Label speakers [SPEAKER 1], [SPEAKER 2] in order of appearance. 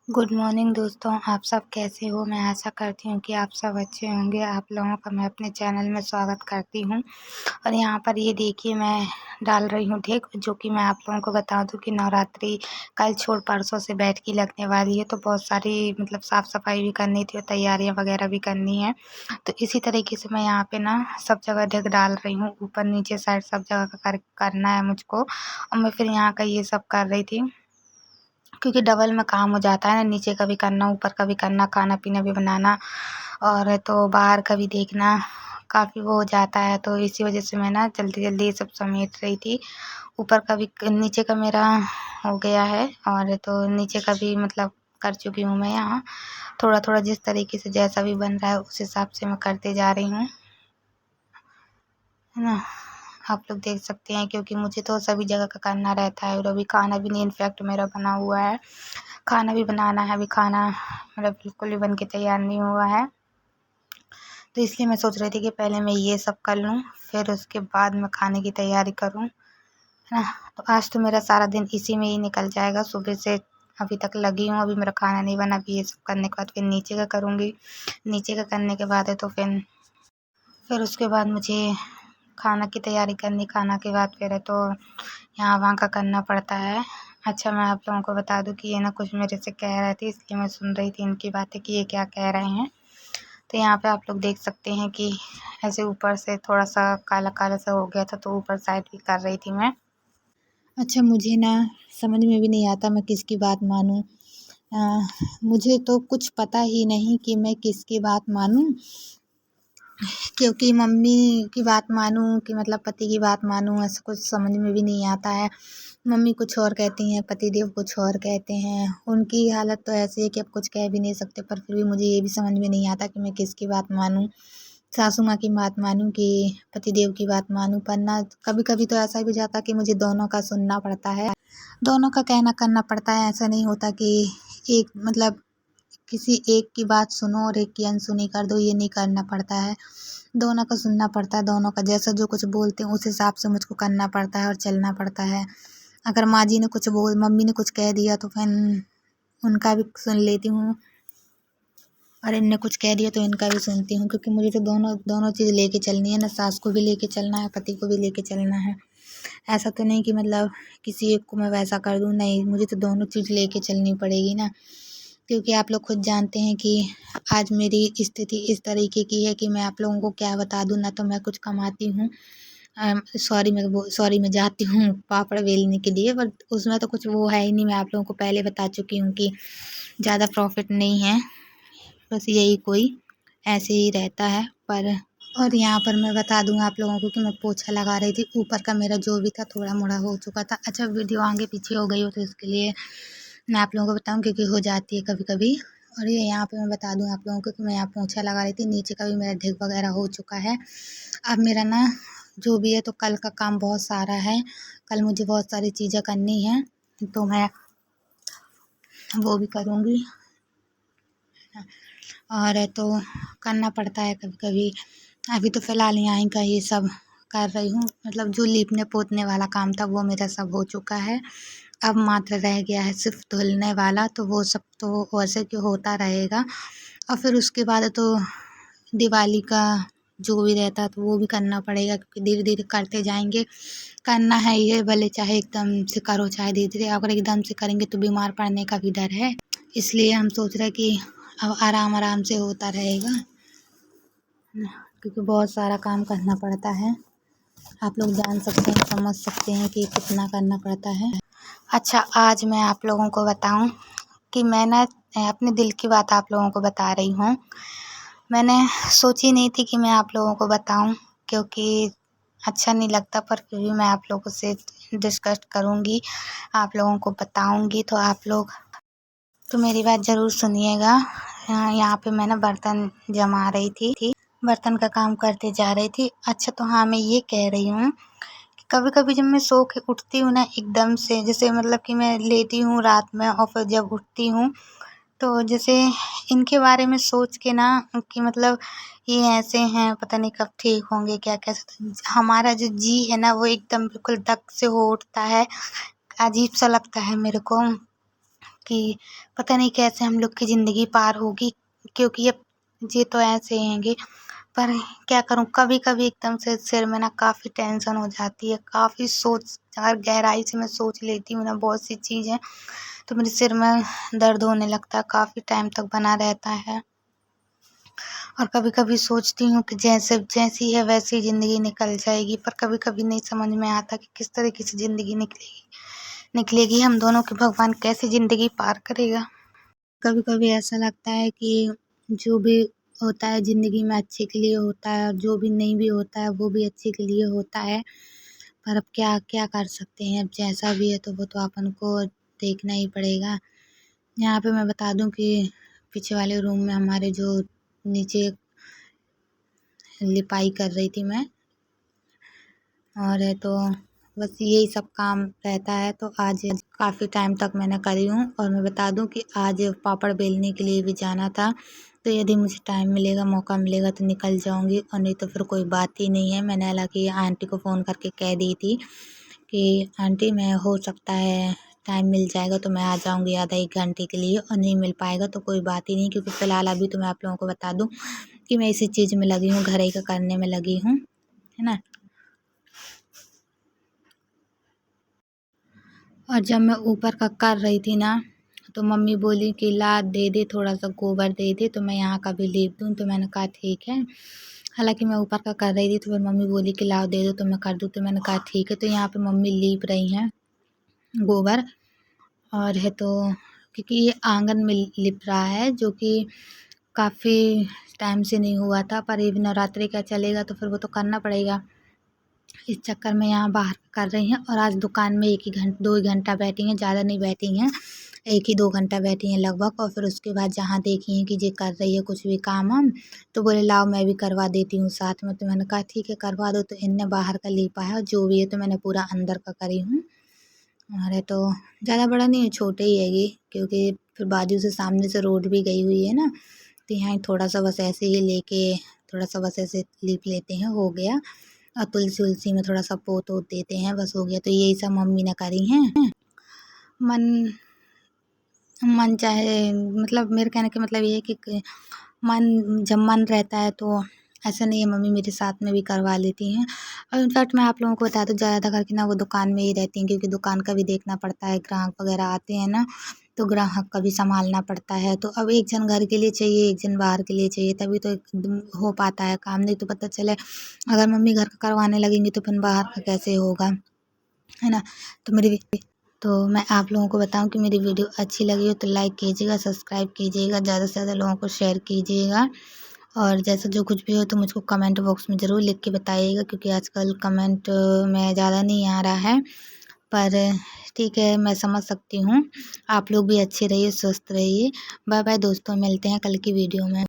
[SPEAKER 1] Good morning दोस्तों, आप सब कैसे हो? मैं आशा करती हूँ कि आप सब अच्छे होंगे। आप लोगों का मैं अपने चैनल में स्वागत करती हूँ। और यहाँ पर ये देखिए मैं डाल रही हूँ ढेक, जो कि मैं आप लोगों को बता दूँ कि नवरात्रि कल छोड़ परसों से बैठकी लगने वाली है, तो बहुत सारी मतलब साफ़ सफाई भी करनी थी और तैयारियाँ वगैरह भी करनी है। तो इसी तरीके से मैं यहाँ पे ना सब जगह ढेक डाल रही हूँ, ऊपर नीचे साइड सब जगह का करना है मुझको। और मैं फिर यहाँ का ये सब कर रही थी, क्योंकि डबल में काम हो जाता है ना, नीचे का भी करना, ऊपर का भी करना, खाना पीना भी बनाना और तो बाहर का भी देखना, काफ़ी वो हो जाता है। तो इसी वजह से मैं ना जल्दी जल्दी ये सब समेट रही थी। ऊपर का भी नीचे का मेरा हो गया है और तो नीचे का भी मतलब कर चुकी हूँ मैं यहाँ। थोड़ा थोड़ा जिस तरीके से जैसा भी बन रहा है उस हिसाब से मैं करते जा रही हूँ, है ना। आप लोग देख सकते हैं, क्योंकि मुझे तो सभी जगह का करना रहता है और अभी खाना भी नहीं इनफैक्ट मेरा बना हुआ है। खाना भी बनाना है, अभी खाना मेरा बिल्कुल भी बन के तैयार नहीं हुआ है। तो इसलिए मैं सोच रही थी कि पहले मैं ये सब कर लूँ, फिर उसके बाद मैं खाने की तैयारी करूँ, है ना। तो आज तो मेरा सारा दिन इसी में ही निकल जाएगा। सुबह से अभी तक लगी हूँ, अभी मेरा खाना नहीं बना। अभी ये सब करने के बाद फिर नीचे का करूँगी। नीचे का करने के बाद है तो फिर उसके बाद मुझे खाना की तैयारी करनी। खाना के बाद फिर है तो यहाँ वहाँ का करना पड़ता है। अच्छा, मैं आप लोगों को बता दूँ कि ये ना कुछ मेरे से कह रहे थे, इसलिए मैं सुन रही थी इनकी बातें कि ये क्या कह रहे हैं। तो यहाँ पे आप लोग देख सकते हैं कि ऐसे ऊपर से थोड़ा सा काला काला सा हो गया था, तो ऊपर साइड भी कर रही थी मैं। अच्छा, मुझे ना समझ में भी नहीं आता मैं किसकी बात मानूँ। मुझे तो कुछ पता ही नहीं कि मैं किसकी बात मानूँ, क्योंकि मम्मी की बात मानूँ कि मतलब पति की बात मानूँ, ऐसा कुछ समझ में भी नहीं आता है। मम्मी कुछ और कहती हैं, पतिदेव कुछ और कहते हैं। उनकी हालत तो ऐसी है कि अब कुछ कह भी नहीं सकते, पर फिर भी मुझे ये भी समझ में नहीं आता कि मैं किसकी बात मानूँ। सासू माँ की बात मानूँ कि पतिदेव की बात मानूँ। पर ना कभी कभी तो ऐसा भी जाता है कि मुझे दोनों का सुनना पड़ता है, दोनों का कहना करना पड़ता है। ऐसा नहीं होता कि एक मतलब किसी एक की बात सुनो और एक की अनसुनी कर दो, ये नहीं करना पड़ता है। दोनों का सुनना पड़ता है, दोनों का जैसा जो कुछ बोलते हैं उस हिसाब से मुझको करना पड़ता है और चलना पड़ता है। अगर माँ जी ने कुछ मम्मी ने कुछ कह दिया तो फिर उनका भी सुन लेती हूँ, और इनने कुछ कह दिया तो इनका भी सुनती हूँ, क्योंकि मुझे तो दोनों दोनों चीज़ लेके चलनी है ना। सास को भी लेके चलना है, पति को भी लेके चलना है। ऐसा तो नहीं कि मतलब किसी एक को मैं वैसा कर दूँ, नहीं, मुझे तो दोनों चीज़ लेके चलनी पड़ेगी ना। क्योंकि आप लोग खुद जानते हैं कि आज मेरी स्थिति इस तरीके की है कि मैं आप लोगों को क्या बता दूँ। ना तो मैं कुछ कमाती हूँ, सॉरी मैं जाती हूँ पापड़ बेलने के लिए, पर उसमें तो कुछ वो है ही नहीं। मैं आप लोगों को पहले बता चुकी हूँ कि ज़्यादा प्रॉफिट नहीं है, बस यही कोई ऐसे ही रहता है। पर और यहाँ पर मैं बता दूँ आप लोगों को कि मैं पोछा लगा रही थी। ऊपर का मेरा जो भी था थोड़ा मोड़ा हो चुका था। अच्छा, वीडियो आगे पीछे हो गई हो तो इसके लिए मैं आप लोगों को बताऊँ, क्योंकि हो जाती है कभी कभी। और ये यहाँ पे मैं बता दूँ आप लोगों को कि मैं यहाँ पोछा लगा रही थी। नीचे का भी मेरा ढेक वगैरह हो चुका है। अब मेरा ना जो भी है, तो कल का काम बहुत सारा है। कल मुझे बहुत सारी चीज़ें करनी हैं, तो मैं वो भी करूँगी। और तो करना पड़ता है कभी कभी। अभी तो फ़िलहाल यहाँ का ये सब कर रही हूँ, मतलब जो लीपने पोतने वाला काम था वो मेरा सब हो चुका है। अब मात्र रह गया है सिर्फ धुलने वाला, तो वो सब तो वैसे कि होता रहेगा। और फिर उसके बाद तो दिवाली का जो भी रहता है तो वो भी करना पड़ेगा, क्योंकि धीरे धीरे करते जाएंगे। करना है ये, भले चाहे एकदम से करो चाहे धीरे धीरे। अगर एकदम से करेंगे तो बीमार पड़ने का भी डर है, इसलिए हम सोच रहे हैं कि अब आराम आराम से होता रहेगा, क्योंकि बहुत सारा काम करना पड़ता है। आप लोग जान सकते हैं, समझ सकते हैं कि कितना करना पड़ता है। अच्छा, आज मैं आप लोगों को बताऊं कि मैं ना अपने दिल की बात आप लोगों को बता रही हूँ। मैंने सोची नहीं थी कि मैं आप लोगों को बताऊं, क्योंकि अच्छा नहीं लगता, पर फिर भी मैं आप लोगों से डिस्कस करूँगी, आप लोगों को बताऊँगी। तो आप लोग तो मेरी बात ज़रूर सुनिएगा। यहाँ पे मैं ना बर्तन जमा रही थी, बर्तन का काम करते जा रही थी। अच्छा, तो हाँ, मैं ये कह रही हूँ कि कभी कभी जब मैं सो के उठती हूँ ना एकदम से, जैसे मतलब कि मैं लेटी हूँ रात में और फिर जब उठती हूँ तो जैसे इनके बारे में सोच के ना कि मतलब ये ऐसे हैं, पता नहीं कब ठीक होंगे, क्या कैसे। हमारा जो जी है ना वो एकदम बिल्कुल धक से हो उठता है। अजीब सा लगता है मेरे को कि पता नहीं कैसे हम लोग की ज़िंदगी पार होगी, क्योंकि अब ये तो ऐसे हैंगे। पर क्या करूँ, कभी-कभी एकदम से सिर में ना काफ़ी टेंशन हो जाती है, काफ़ी सोच अगर गहराई से मैं सोच लेती हूँ ना बहुत सी चीज़ें, तो मेरे सिर में दर्द होने लगता है, काफ़ी टाइम तक बना रहता है। और कभी-कभी सोचती हूँ कि जैसी है वैसी ज़िंदगी निकल जाएगी, पर कभी-कभी नहीं समझ में आता कि किस तरीके से ज़िंदगी निकलेगी हम दोनों की, भगवान कैसे ज़िंदगी पार करेगा। कभी-कभी ऐसा लगता है कि जो भी होता है ज़िंदगी में अच्छे के लिए होता है, और जो भी नहीं भी होता है वो भी अच्छे के लिए होता है। पर अब क्या क्या कर सकते हैं, अब जैसा भी है तो वो तो अपन को देखना ही पड़ेगा। यहाँ पे मैं बता दूँ कि पीछे वाले रूम में हमारे जो नीचे लिपाई कर रही थी मैं, और है तो बस यही सब काम रहता है। तो आज काफ़ी टाइम तक मैंने करी हूँ, और मैं बता दूँ कि आज पापड़ बेलने के लिए भी जाना था, तो यदि मुझे टाइम मिलेगा, मौका मिलेगा तो निकल जाऊँगी, और नहीं तो फिर कोई बात ही नहीं है। मैंने हालाँकि आंटी को फ़ोन करके कह दी थी कि आंटी मैं हो सकता है टाइम मिल जाएगा तो मैं आ जाऊँगी आधा 1 घंटे के लिए, और नहीं मिल पाएगा तो कोई बात ही नहीं, क्योंकि फ़िलहाल अभी तो मैं आप लोगों को बता दूँ कि मैं इसी चीज़ में लगी हूँ, घर ही का करने में लगी हूँ, है ना। और जब मैं ऊपर का कर रही थी ना, तो मम्मी बोली कि ला दे दे, थोड़ा सा गोबर दे दे तो मैं यहाँ का भी लीप दूँ, तो मैंने कहा ठीक है। हालांकि मैं ऊपर का कर रही थी तो फिर मम्मी बोली कि लाओ दे दो तो मैं कर दूँ, तो मैंने कहा ठीक है। तो यहाँ पे मम्मी लीप रही हैं गोबर, और है तो क्योंकि ये आंगन में लिप रहा है, जो कि काफ़ी टाइम से नहीं हुआ था, पर ये नवरात्रि का चलेगा तो फिर वो तो करना पड़ेगा। इस चक्कर में यहाँ बाहर कर रही हैं, और आज दुकान में 2 ही घंटा बैठी हैं, ज़्यादा नहीं बैठी हैं, 1 ही 2 घंटा बैठी हैं लगभग। और फिर उसके बाद जहाँ देखी हैं कि ये कर रही है कुछ भी काम हम, तो बोले लाओ मैं भी करवा देती हूँ साथ में, तो मैंने कहा ठीक है करवा दो। तो इनने बाहर का लिपा है, और जो भी है तो मैंने पूरा अंदर का करी हूँ। और है तो ज़्यादा बड़ा नहीं है, छोटे ही है ये, क्योंकि फिर बाजू से सामने से रोड भी गई हुई है ना, तो यहाँ थोड़ा सा बस ऐसे ही लेके थोड़ा सा बस ऐसे लीप लेते हैं, हो गया। और तुलसी उलसी में थोड़ा सा पोत वोत देते हैं, बस हो गया। तो यही सब मम्मी ने करी हैं। मन मन चाहे मतलब मेरे कहने का मतलब ये है कि मन जब मन रहता है तो ऐसा नहीं है, मम्मी मेरे साथ में भी करवा लेती हैं। और इनफैक्ट मैं आप लोगों को बता दूँ, ज़्यादा करके ना वो दुकान में ही रहती हैं, क्योंकि दुकान का भी देखना पड़ता है, ग्राहक वगैरह आते हैं ना, तो ग्राहक का भी संभालना पड़ता है। तो अब एक जन घर के लिए चाहिए, एक जन बाहर के लिए चाहिए, तभी तो एकदम हो पाता है काम, नहीं तो पता चले अगर मम्मी घर का करवाने लगेंगी तो फिर बाहर का कैसे होगा, है ना। तो तो मैं आप लोगों को बताऊं कि मेरी वीडियो अच्छी लगी हो तो लाइक कीजिएगा, सब्सक्राइब कीजिएगा, ज़्यादा से ज़्यादा लोगों को शेयर कीजिएगा। और जैसा जो कुछ भी हो तो मुझको कमेंट बॉक्स में ज़रूर लिख के बताइएगा, क्योंकि आजकल कमेंट में ज़्यादा नहीं आ रहा है। पर ठीक है, मैं समझ सकती हूँ। आप लोग भी अच्छे रहिए, स्वस्थ रहिए। बाय बाय दोस्तों, मिलते हैं कल की वीडियो में।